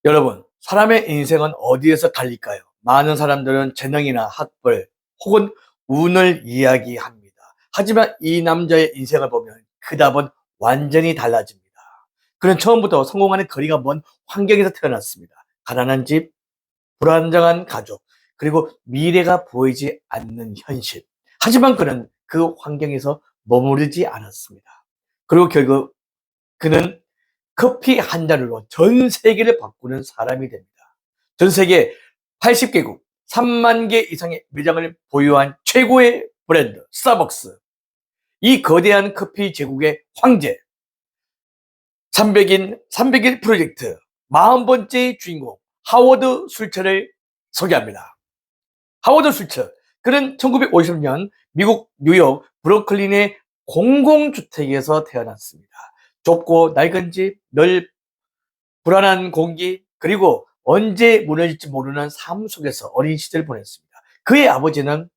여러분, 사람의 인생은 어디에서 갈릴까요? 많은 사람들은 재능이나 학벌 혹은 운을 이야기합니다. 하지만 이 남자의 인생을 보면 그 답은 완전히 달라집니다. 그는 처음부터 성공하는 거리가 먼 환경에서 태어났습니다. 가난한 집, 불안정한 가족, 그리고 미래가 보이지 않는 현실. 하지만 그는 그 환경에서 머무르지 않았습니다. 그리고 결국 그는 커피 한 잔으로 전 세계를 바꾸는 사람이 됩니다. 전 세계 80개국, 3만 개 이상의 매장을 보유한 최고의 브랜드, 스타벅스. 이 거대한 커피 제국의 황제, 300일 프로젝트, 40번째 주인공, 하워드 술처를 소개합니다. 하워드 술처. 그는 1950년 미국 뉴욕 브루클린의 공공주택에서 태어났습니다. 좁고 낡은 집, 불안한 공기, 그리고 언제 무너질지 모르는 삶 속에서 어린 시절을 보냈습니다. 그의 아버지는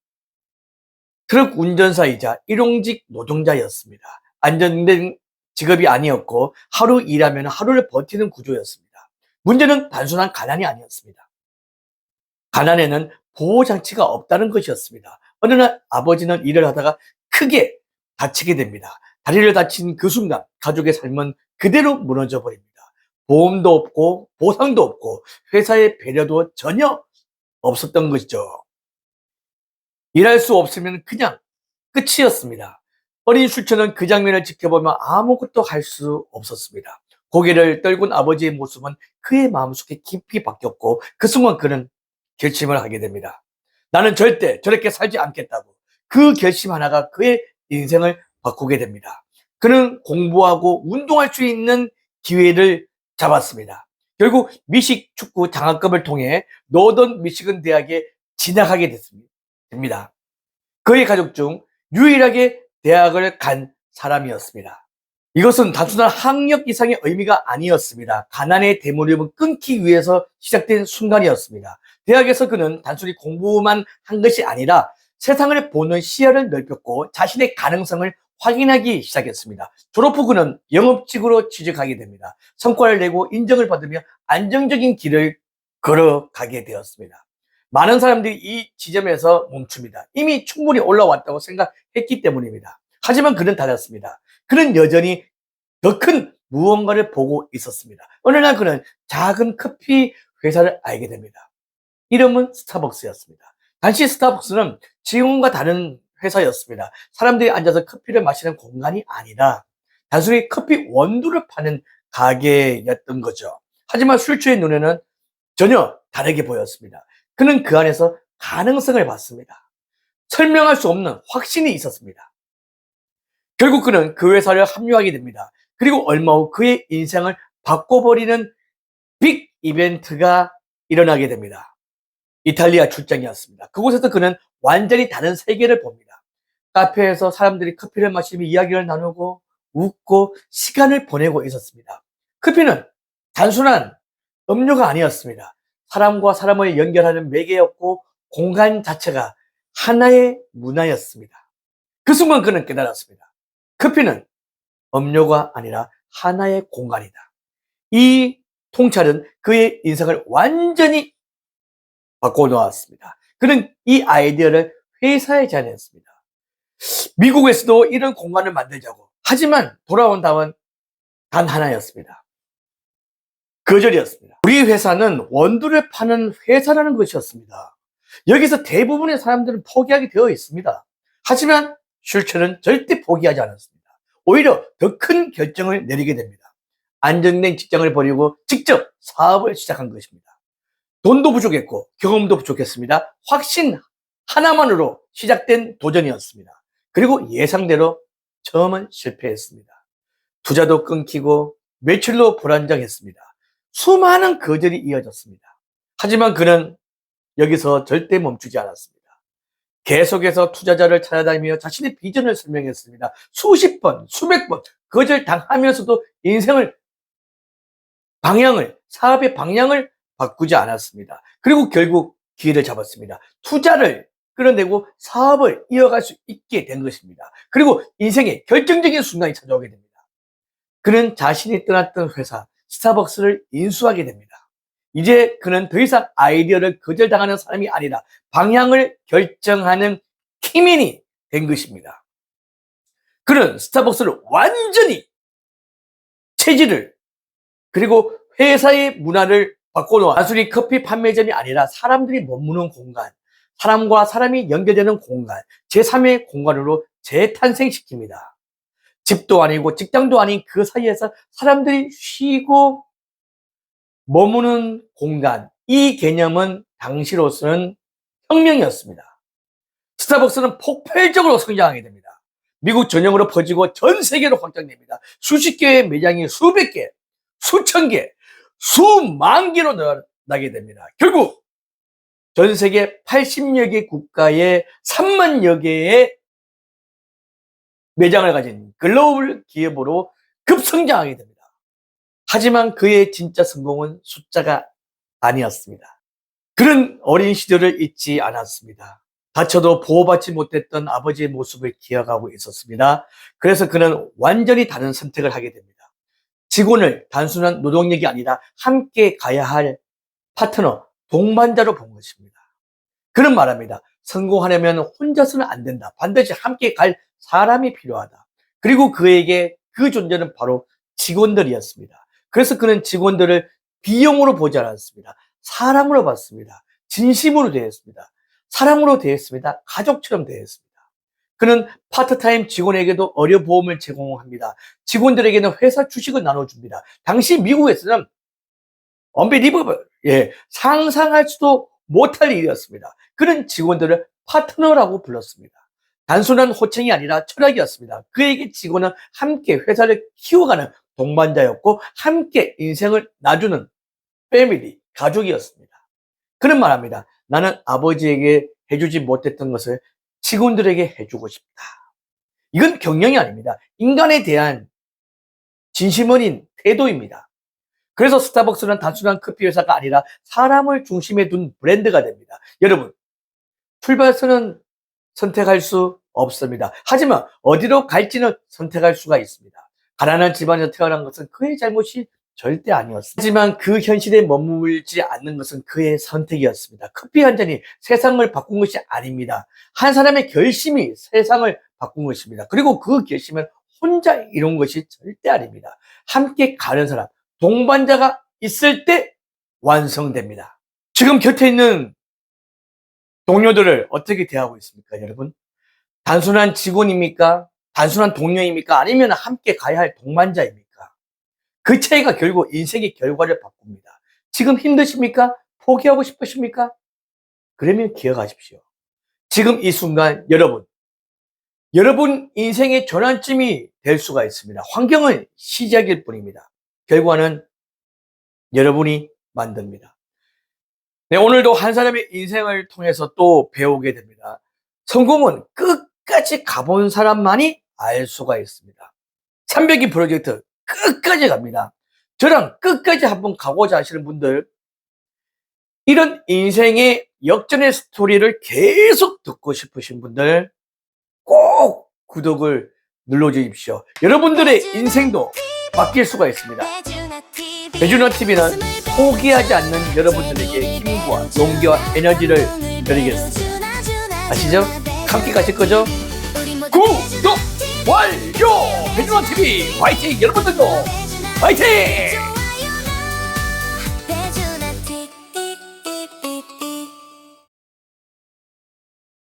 트럭 운전사이자 일용직 노동자였습니다. 안정된 직업이 아니었고 하루 일하면 하루를 버티는 구조였습니다. 문제는 단순한 가난이 아니었습니다. 가난에는 보호장치가 없다는 것이었습니다. 어느 날 아버지는 일을 하다가 크게 다치게 됩니다. 다리를 다친 그 순간 가족의 삶은 그대로 무너져 버립니다. 보험도 없고 보상도 없고 회사의 배려도 전혀 없었던 것이죠. 일할 수 없으면 그냥 끝이었습니다. 어린 슈처는 그 장면을 지켜보며 아무것도 할 수 없었습니다. 고개를 떨군 아버지의 모습은 그의 마음속에 깊이 박혔고 그 순간 그는 결심을 하게 됩니다. 나는 절대 저렇게 살지 않겠다고. 그 결심 하나가 그의 인생을 바꾸게 됩니다. 그는 공부하고 운동할 수 있는 기회를 잡았습니다. 결국 미식 축구 장학금을 통해 노던 미시건 대학에 진학하게 됩니다. 그의 가족 중 유일하게 대학을 간 사람이었습니다. 이것은 단순한 학력 이상의 의미가 아니었습니다. 가난의 대물림을 끊기 위해서 시작된 순간이었습니다. 대학에서 그는 단순히 공부만 한 것이 아니라 세상을 보는 시야를 넓혔고 자신의 가능성을 확인하기 시작했습니다. 졸업 후 그는 영업직으로 취직하게 됩니다. 성과를 내고 인정을 받으며 안정적인 길을 걸어가게 되었습니다. 많은 사람들이 이 지점에서 멈춥니다. 이미 충분히 올라왔다고 생각했기 때문입니다. 하지만 그는 달랐습니다. 그는 여전히 더 큰 무언가를 보고 있었습니다. 어느 날 그는 작은 커피 회사를 알게 됩니다. 이름은 스타벅스였습니다. 당시 스타벅스는 지금과 다른 회사였습니다. 사람들이 앉아서 커피를 마시는 공간이 아니라 단순히 커피 원두를 파는 가게였던 거죠. 하지만 술주의 눈에는 전혀 다르게 보였습니다. 그는 그 안에서 가능성을 봤습니다. 설명할 수 없는 확신이 있었습니다. 결국 그는 그 회사를 합류하게 됩니다. 그리고 얼마 후 그의 인생을 바꿔버리는 빅 이벤트가 일어나게 됩니다. 이탈리아 출장이었습니다. 그곳에서 그는 완전히 다른 세계를 봅니다. 카페에서 사람들이 커피를 마시며 이야기를 나누고 웃고 시간을 보내고 있었습니다. 커피는 단순한 음료가 아니었습니다. 사람과 사람을 연결하는 매개였고 공간 자체가 하나의 문화였습니다. 그 순간 그는 깨달았습니다. 커피는 음료가 아니라 하나의 공간이다. 이 통찰은 그의 인생을 완전히 바꿔놓았습니다. 그는 이 아이디어를 회사에 제안했습니다. 미국에서도 이런 공간을 만들자고. 하지만 돌아온 답은 단 하나였습니다. 거절이었습니다. 우리 회사는 원두를 파는 회사라는 것이었습니다. 여기서 대부분의 사람들은 포기하게 되어 있습니다. 하지만 슐처는 절대 포기하지 않았습니다. 오히려 더 큰 결정을 내리게 됩니다. 안정된 직장을 버리고 직접 사업을 시작한 것입니다. 돈도 부족했고 경험도 부족했습니다. 확신 하나만으로 시작된 도전이었습니다. 그리고 예상대로 처음은 실패했습니다. 투자도 끊기고 매출도 불안정했습니다. 수많은 거절이 이어졌습니다. 하지만 그는 여기서 절대 멈추지 않았습니다. 계속해서 투자자를 찾아다니며 자신의 비전을 설명했습니다. 수십 번, 수백 번 거절당하면서도 사업의 방향을 바꾸지 않았습니다. 그리고 결국 기회를 잡았습니다. 투자를 끌어내고 사업을 이어갈 수 있게 된 것입니다. 그리고 인생의 결정적인 순간이 찾아오게 됩니다. 그는 자신이 떠났던 회사 스타벅스를 인수하게 됩니다. 이제 그는 더 이상 아이디어를 거절당하는 사람이 아니라 방향을 결정하는 키맨이 된 것입니다. 그는 스타벅스를 완전히 체질을 그리고 회사의 문화를 바꿔놓아 단순히 커피 판매점이 아니라 사람들이 머무는 공간, 사람과 사람이 연결되는 공간, 제3의 공간으로 재탄생시킵니다. 집도 아니고 직장도 아닌 그 사이에서 사람들이 쉬고 머무는 공간, 이 개념은 당시로서는 혁명이었습니다. 스타벅스는 폭발적으로 성장하게 됩니다. 미국 전역으로 퍼지고 전 세계로 확장됩니다. 수십 개의 매장이 수백 개, 수천 개, 수만 개로 늘어나게 됩니다. 결국 전 세계 80여 개 국가에 3만여 개의 매장을 가진 글로벌 기업으로 급성장하게 됩니다. 하지만 그의 진짜 성공은 숫자가 아니었습니다. 그런 어린 시절을 잊지 않았습니다. 다쳐도 보호받지 못했던 아버지의 모습을 기억하고 있었습니다. 그래서 그는 완전히 다른 선택을 하게 됩니다. 직원을 단순한 노동력이 아니라 함께 가야 할 파트너, 동반자로 본 것입니다. 그는 말합니다. 성공하려면 혼자서는 안 된다. 반드시 함께 갈 사람이 필요하다. 그리고 그에게 그 존재는 바로 직원들이었습니다. 그래서 그는 직원들을 비용으로 보지 않았습니다. 사람으로 봤습니다. 진심으로 대했습니다. 사랑으로 대했습니다. 가족처럼 대했습니다. 그는 파트타임 직원에게도 의료보험을 제공합니다. 직원들에게는 회사 주식을 나눠줍니다. 당시 미국에서는 언빌리버블, 상상할 수도 못할 일이었습니다. 그는 직원들을 파트너라고 불렀습니다. 단순한 호칭이 아니라 철학이었습니다. 그에게 직원은 함께 회사를 키워가는 동반자였고 함께 인생을 나누는 패밀리, 가족이었습니다. 그는 말합니다. 나는 아버지에게 해주지 못했던 것을 직원들에게 해주고 싶다. 이건 경영이 아닙니다. 인간에 대한 진심 어린 태도입니다. 그래서 스타벅스는 단순한 커피 회사가 아니라 사람을 중심에 둔 브랜드가 됩니다. 여러분, 출발선은 선택할 수 없습니다. 하지만 어디로 갈지는 선택할 수가 있습니다. 가난한 집안에서 태어난 것은 그의 잘못이 절대 아니었습니다. 하지만 그 현실에 머물지 않는 것은 그의 선택이었습니다. 커피 한 잔이 세상을 바꾼 것이 아닙니다. 한 사람의 결심이 세상을 바꾼 것입니다. 그리고 그 결심은 혼자 이룬 것이 절대 아닙니다. 함께 가는 사람, 동반자가 있을 때 완성됩니다. 지금 곁에 있는 동료들을 어떻게 대하고 있습니까, 여러분? 단순한 직원입니까? 단순한 동료입니까? 아니면 함께 가야 할 동반자입니까? 그 차이가 결국 인생의 결과를 바꿉니다. 지금 힘드십니까? 포기하고 싶으십니까? 그러면 기억하십시오. 지금 이 순간 여러분 인생의 전환점이 될 수가 있습니다. 환경은 시작일 뿐입니다. 결과는 여러분이 만듭니다. 네, 오늘도 한 사람의 인생을 통해서 또 배우게 됩니다. 성공은 끝까지 가본 사람만이 알 수가 있습니다. 300기 프로젝트 끝까지 갑니다. 저랑 끝까지 한번 가고자 하시는 분들, 이런 인생의 역전의 스토리를 계속 듣고 싶으신 분들 꼭 구독을 눌러주십시오. 여러분들의 인생도 바뀔 수가 있습니다. 배준호TV는 포기하지 않는 여러분들에게 힘과 용기와 에너지를 드리겠습니다. 아시죠? 함께 가실 거죠? 구독 완료! 배준호TV 화이팅! 여러분들도 화이팅!